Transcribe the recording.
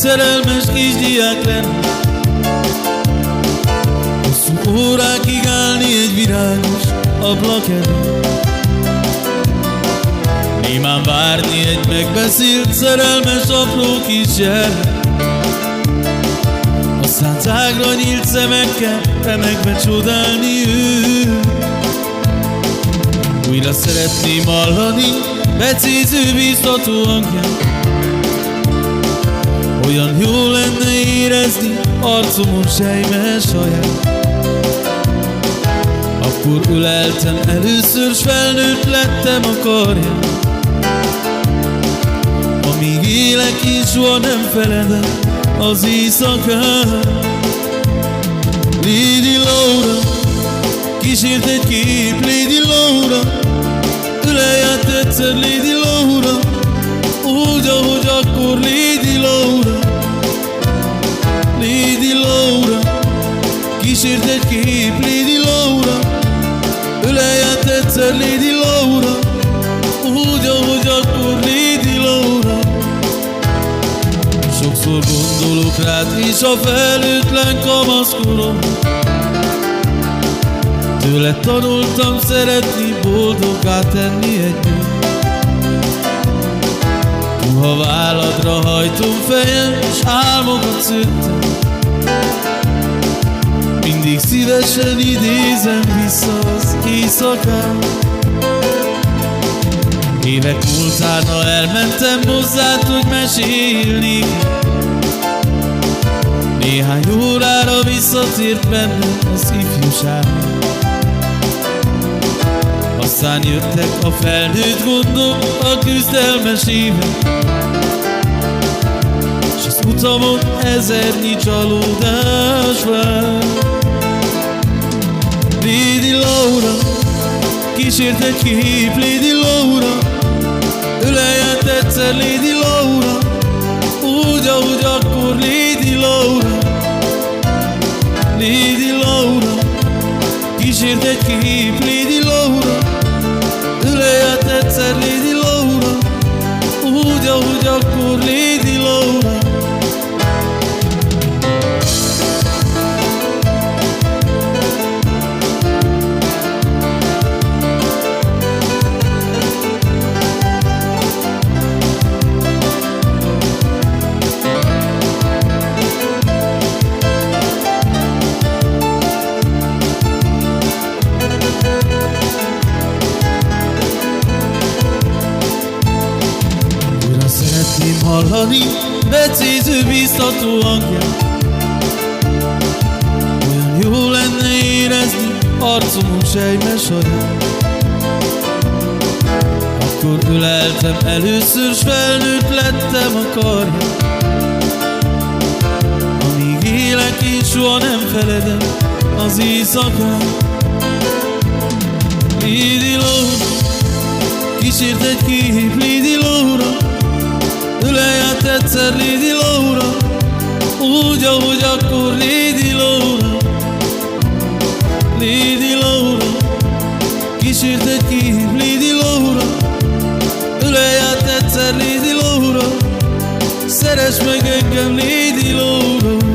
szerelmes kisdiák lenni, hosszú órákig állni egy virágos ablak előtt, némán várni egy megbeszélt szerelmes apró kis gyermek, aztán tágra nyílt szemekkel remegve csodálni őt. Újra szeretném hallani becéző bíztató hangját, olyan jó lenne érezni arcomon sejmes haját. Akkor öleltem először, s felnőtt lettem a karján. Amíg élek, én soha nem feledem az éjszakát. Lady Laura, kísért egy kép, Lady Laura, ölelj át egyszer, Lady Laura, úgy, ahogy akkor, Lady Laura. Lady Laura, kísért egy kép, Lady Laura, ölelj át egyszer, Lady Laura, úgy, ahogy akkor, Lady Laura. Sokszor gondolok rád, és a felőtlen kamaszkorom, tőled tanultam szeretni, boldoggá tenni egy nőt. Puha válladra hajtom fejem, s álmokat szőttem, mindig szívesen idézem vissza az éjszakát. Évek múltána elmentem hozzád, hogy mesélnék, néhány órára visszatért bennem az ifjúság. Aztán jöttek a felnőtt gondok, a küzdelmes évek, s az utamon ezernyi csalódás vár. Lady Laura, kísért egy kép, Lady Laura, ölelj át egyszer, Lady Laura, úgy, ahogy akkor, Lady Laura. Lady Laura, kísért egy kép, Lady Laura, ölelj át egyszer, Lady Laura, úgy, ahogy akkor, Lady Laura. Szeretném hallani becéző bíztató hangját, olyan jó lenne érezni arcomon sejmes haját. Akkor öleltem először, s felnőtt lettem a karján. Amíg élek, én soha nem feledem az éjszakát. Lady Laura, kísért egy kép, Lady Laura, ölelj át egyszer, Lady Laura, úgy, ahogy akkor, Lady Laura. Lady Laura, kísért egy kép, Lady Laura, ölelj át egyszer, Lady Laura, szeress meg engem, Lady Laura.